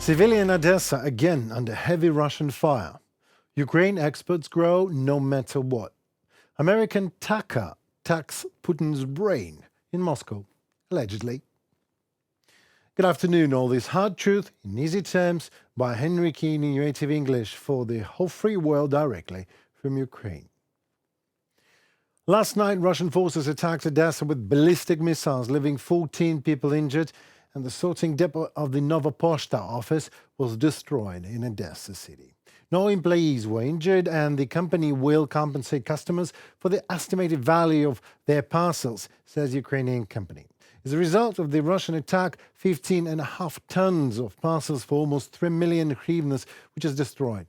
Civilian Odesa again under heavy Russian fire. Ukraine experts grow no matter what. American tacker attacks Putin's brain in Moscow, allegedly. Good afternoon. All this hard truth in easy terms by Henry Keane in UATV English for the whole free world directly from Ukraine. Last night, Russian forces attacked Odesa with ballistic missiles, leaving 14 people injured, and the sorting depot of the Nova Poshta office was destroyed in Odesa city. No employees were injured, and the company will compensate customers for the estimated value of their parcels, says Ukrainian company. As a result of the Russian attack, 15.5 tons of parcels for almost 3 million hryvnias, which is destroyed.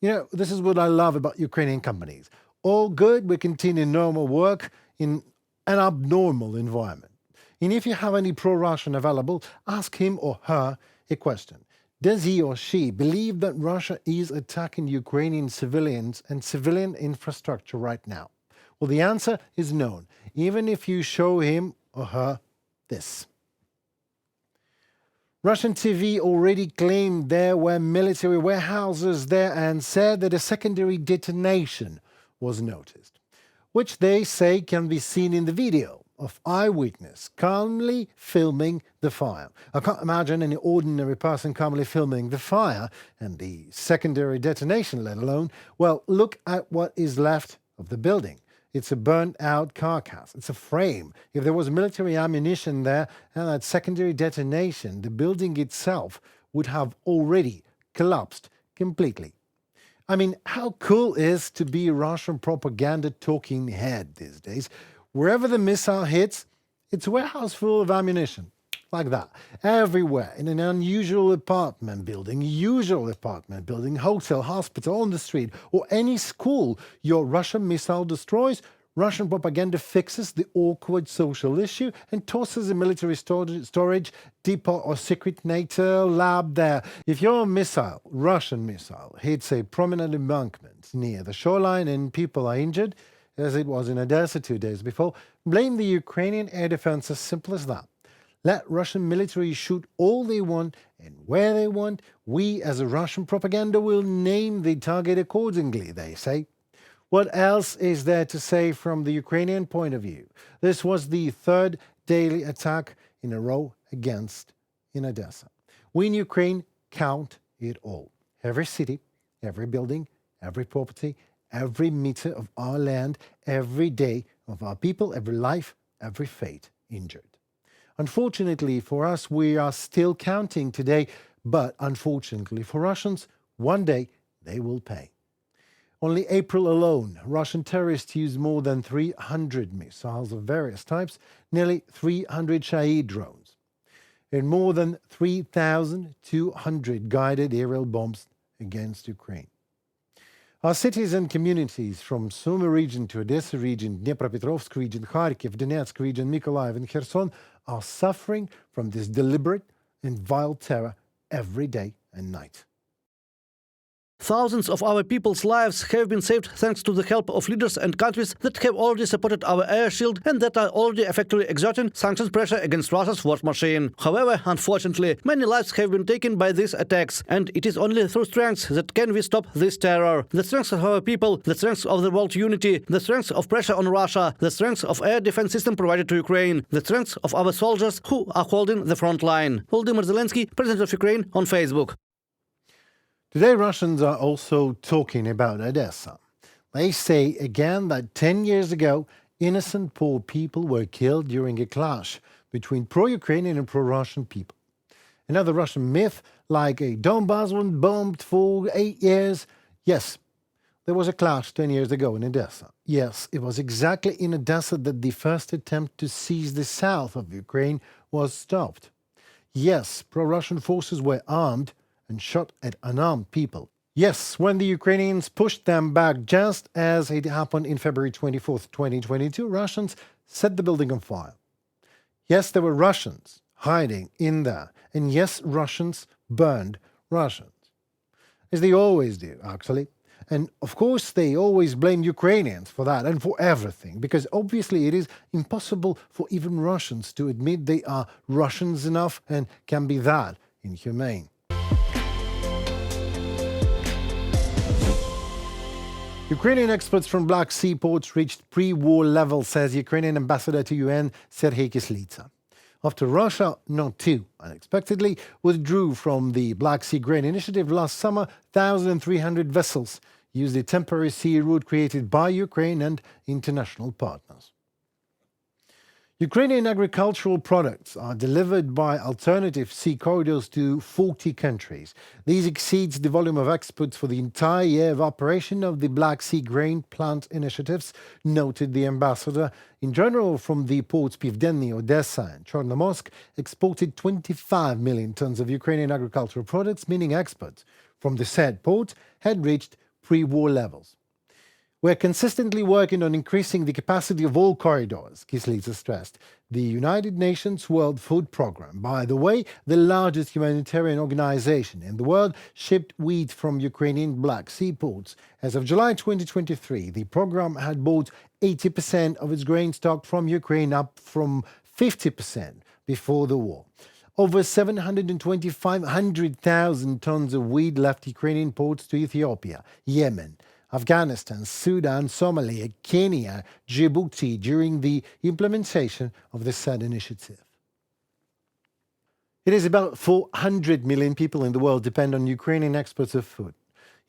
You know, this is what I love about Ukrainian companies. All good, we continue normal work in an abnormal environment. And if you have any pro-Russian available, ask him or her a question. Does he or she believe that Russia is attacking Ukrainian civilians and civilian infrastructure right now? Well, the answer is no, even if you show him or her this. Russian TV already claimed there were military warehouses there and said that a secondary detonation was noticed, which they say can be seen in the video of eyewitness calmly filming the fire. I can't imagine any ordinary person calmly filming the fire and the secondary detonation, let alone, well, look at what is left of the building. It's a burnt-out carcass. It's a frame. If there was military ammunition there and that secondary detonation, the building itself would have already collapsed completely. I mean, how cool is to be a Russian propaganda talking head these days? Wherever the missile hits, it's a warehouse full of ammunition. Like that. Everywhere, in an unusual apartment building, usual apartment building, hotel, hospital, on the street, or any school your Russian missile destroys, Russian propaganda fixes the awkward social issue and tosses a military storage depot or secret NATO lab there. If your missile, Russian missile, hits a prominent embankment near the shoreline and people are injured, as it was in Odesa 2 days before, blame the Ukrainian air defense, as simple as that. Let Russian military shoot all they want and where they want. We, as a Russian propaganda, will name the target accordingly, they say. What else is there to say from the Ukrainian point of view? This was the third daily attack in a row against in Odesa. We in Ukraine count it all. Every city, every building, every property, every meter of our land, every day of our people, every life, every fate injured. Unfortunately for us, we are still counting today, but unfortunately for Russians, one day they will pay. Only April alone, Russian terrorists used more than 300 missiles of various types, nearly 300 Shahid drones, and more than 3,200 guided aerial bombs against Ukraine. Our cities and communities from Sumy region to Odesa region, Dnipropetrovsk region, Kharkiv, Donetsk region, Mykolaiv and Kherson are suffering from this deliberate and vile terror every day and night. Thousands of our people's lives have been saved thanks to the help of leaders and countries that have already supported our air shield and that are already effectively exerting sanctions pressure against Russia's war machine. However, unfortunately, many lives have been taken by these attacks, and it is only through strength that can we stop this terror. The strength of our people, the strength of the world unity, the strength of pressure on Russia, the strength of air defense system provided to Ukraine, the strength of our soldiers who are holding the front line. Volodymyr Zelensky, President of Ukraine, on Facebook. Today, Russians are also talking about Odesa. They say again that 10 years ago, innocent poor people were killed during a clash between pro-Ukrainian and pro-Russian people. Another Russian myth, like a Donbass was bombed for 8 years. Yes, there was a clash 10 years ago in Odesa. Yes, it was exactly in Odesa that the first attempt to seize the south of Ukraine was stopped. Yes, pro-Russian forces were armed and shot at unarmed people. Yes, when the Ukrainians pushed them back, just as it happened in February 24th, 2022, Russians set the building on fire. Yes, there were Russians hiding in there. And yes, Russians burned Russians. As they always do, actually. And of course, they always blame Ukrainians for that and for everything, because obviously it is impossible for even Russians to admit they are Russians enough and can be that inhumane. Ukrainian exports from Black Sea ports reached pre-war levels, says Ukrainian ambassador to UN Serhiy Kislitsa. After Russia, not too unexpectedly, withdrew from the Black Sea Grain Initiative last summer, 1,300 vessels used a temporary sea route created by Ukraine and international partners. Ukrainian agricultural products are delivered by alternative sea corridors to 40 countries. These exceeds the volume of exports for the entire year of operation of the Black Sea Grain Plant initiatives, noted the ambassador. In general, from the ports Pivdenny, Odesa and Chornomorsk, exported 25 million tons of Ukrainian agricultural products, meaning exports from the said ports had reached pre-war levels. We're consistently working on increasing the capacity of all corridors, Kislitsa stressed. The United Nations World Food Programme, by the way, the largest humanitarian organization in the world, shipped wheat from Ukrainian Black Sea ports. As of July 2023, the program had bought 80% of its grain stock from Ukraine, up from 50% before the war. Over 725,000 tons of wheat left Ukrainian ports to Ethiopia, Yemen, Afghanistan, Sudan, Somalia, Kenya, Djibouti during the implementation of the said initiative. It is about 400 million people in the world depend on Ukrainian exports of food.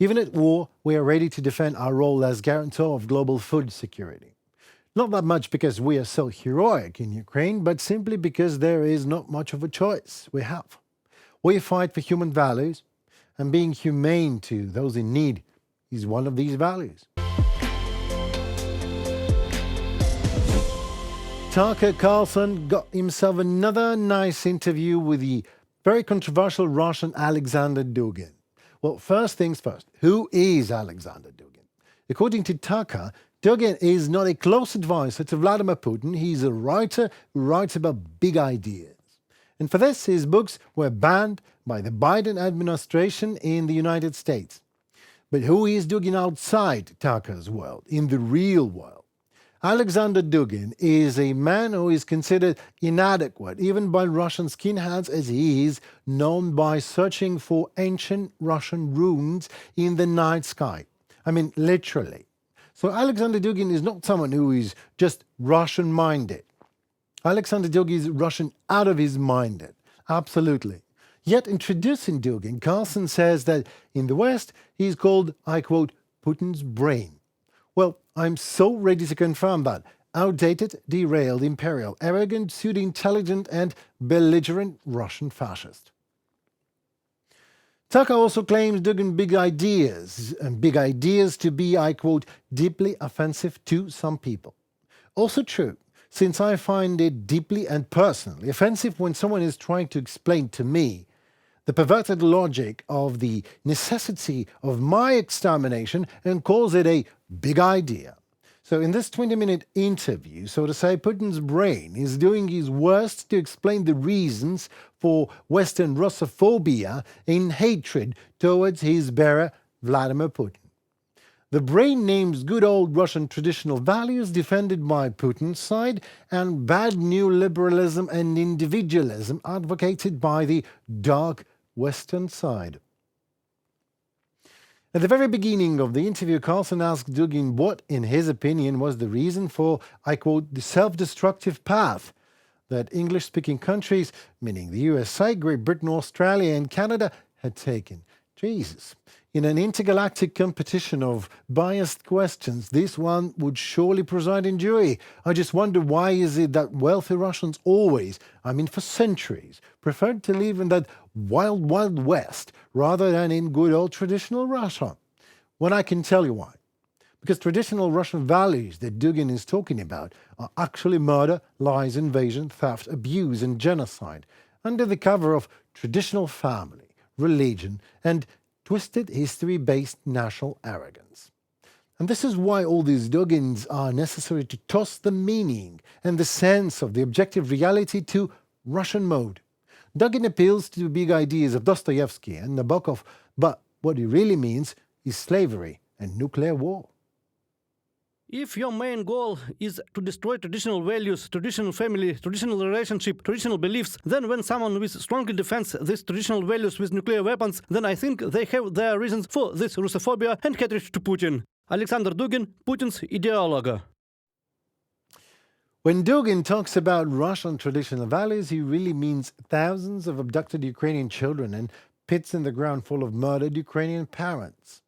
Even at war, we are ready to defend our role as guarantor of global food security. Not that much because we are so heroic in Ukraine, but simply because there is not much of a choice we have. We fight for human values, and being humane to those in need is one of these values. Tucker Carlson got himself another nice interview with the very controversial Russian Alexander Dugin. Well, first things first, who is Alexander Dugin? According to Tucker, Dugin is not a close advisor to Vladimir Putin. He's a writer who writes about big ideas. And for this, his books were banned by the Biden administration in the United States. But who is Dugin outside Tucker's world, in the real world? Alexander Dugin is a man who is considered inadequate, even by Russian skinheads, as he is known by searching for ancient Russian ruins in the night sky. I mean, literally. So Alexander Dugin is not someone who is just Russian-minded. Alexander Dugin is Russian out of his minded. Absolutely. Yet introducing Dugin, Carlson says that in the West, he is called, I quote, Putin's brain. Well, I'm so ready to confirm that. Outdated, derailed, imperial, arrogant, pseudo-intelligent and belligerent Russian fascist. Tucker also claims Dugin big ideas to be, I quote, deeply offensive to some people. Also true, since I find it deeply and personally offensive when someone is trying to explain to me the perverted logic of the necessity of my extermination and calls it a big idea. So in this 20-minute interview, so to say, Putin's brain is doing his worst to explain the reasons for Western Russophobia and hatred towards his bearer, Vladimir Putin. The brain names good old Russian traditional values defended by Putin's side and bad new liberalism and individualism advocated by the dark Western side. At the very beginning of the interview, Carlson asked Dugin what, in his opinion, was the reason for, I quote, the self-destructive path that English-speaking countries, meaning the USA, Great Britain, Australia and Canada, had taken. Jesus. In an intergalactic competition of biased questions, this one would surely preside in jury. I just wonder why is it that wealthy Russians always, I mean for centuries, preferred to live in that wild, wild West rather than in good old traditional Russia? Well, I can tell you why. Because traditional Russian values that Dugin is talking about are actually murder, lies, invasion, theft, abuse and genocide under the cover of traditional family, religion and twisted history-based national arrogance. And this is why all these Dugins are necessary to toss the meaning and the sense of the objective reality to Russian mode. Dugin appeals to big ideas of Dostoevsky and Nabokov, but what he really means is slavery and nuclear war. If your main goal is to destroy traditional values, traditional family, traditional relationship, traditional beliefs, then when someone strongly defends these traditional values with nuclear weapons, then I think they have their reasons for this Russophobia and hatred to Putin. Alexander Dugin, Putin's ideologue. When Dugan talks about Russian traditional values, he really means thousands of abducted Ukrainian children and pits in the ground full of murdered Ukrainian parents.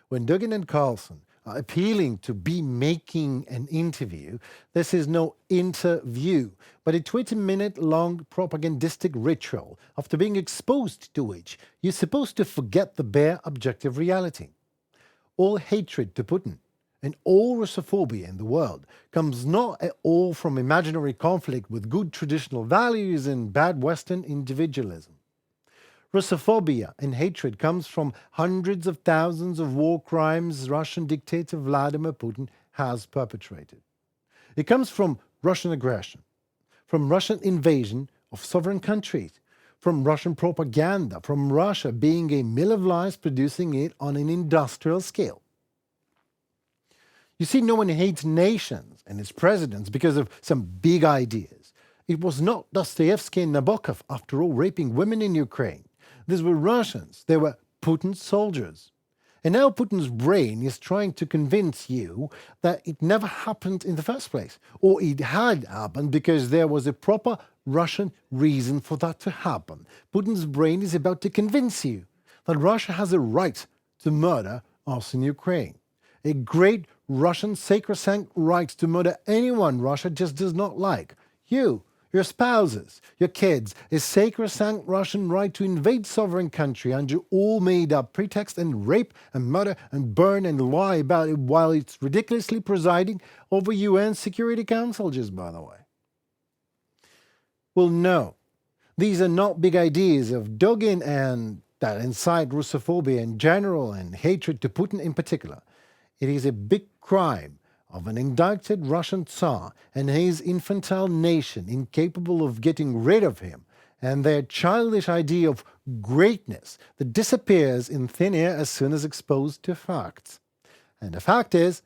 When Dugan and Carlson are appealing to be making an interview, this is no interview, but a 20-minute-long propagandistic ritual after being exposed to which you're supposed to forget the bare objective reality. All hatred to Putin and all Russophobia in the world comes not at all from imaginary conflict with good traditional values and bad Western individualism. Russophobia and hatred comes from hundreds of thousands of war crimes Russian dictator Vladimir Putin has perpetrated. It comes from Russian aggression, from Russian invasion of sovereign countries, from Russian propaganda, from Russia being a mill of lies producing it on an industrial scale. You see, no one hates nations and its presidents because of some big ideas. It was not Dostoevsky and Nabokov, after all, raping women in Ukraine. These were Russians. They were Putin's soldiers. And now Putin's brain is trying to convince you that it never happened in the first place, or it had happened because there was a proper Russian reason for that to happen. Putin's brain is about to convince you that Russia has a right to murder us in Ukraine. A great Russian sacrosanct right to murder anyone Russia just does not like. You, your spouses, your kids, a sacrosanct Russian right to invade sovereign country under all made-up pretext and rape and murder and burn and lie about it while it's ridiculously presiding over UN Security Council, just by the way. Well, no, these are not big ideas of Dugin and that incite Russophobia in general and hatred to Putin in particular. It is a big crime of an indicted Russian Tsar and his infantile nation incapable of getting rid of him, and their childish idea of greatness that disappears in thin air as soon as exposed to facts. And the fact is,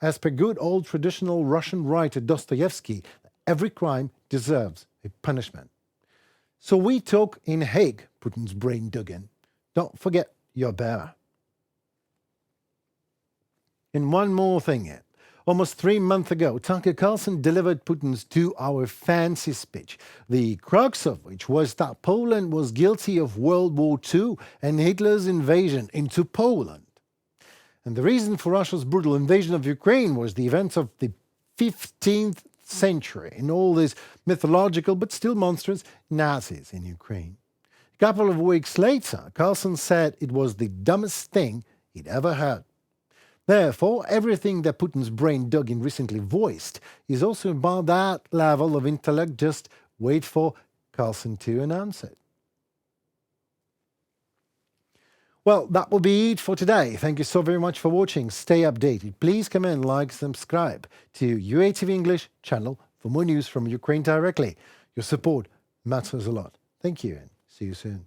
as per good old traditional Russian writer Dostoevsky, every crime deserves a punishment. So we talk in Hague, Putin's brain Dugan. Don't forget your bearer. And one more thing here. Almost 3 months ago, Tucker Carlson delivered Putin's 2-hour fancy speech, the crux of which was that Poland was guilty of World War II and Hitler's invasion into Poland. And the reason for Russia's brutal invasion of Ukraine was the events of the 15th century and all these mythological but still monstrous Nazis in Ukraine. A couple of weeks later, Carlson said it was the dumbest thing he'd ever heard. Therefore, everything that Putin's brain Dugin recently voiced is also about that level of intellect. Just wait for Carlson to announce it. Well, that will be it for today. Thank you so very much for watching. Stay updated. Please comment, like, subscribe to UATV English channel for more news from Ukraine directly. Your support matters a lot. Thank you and see you soon.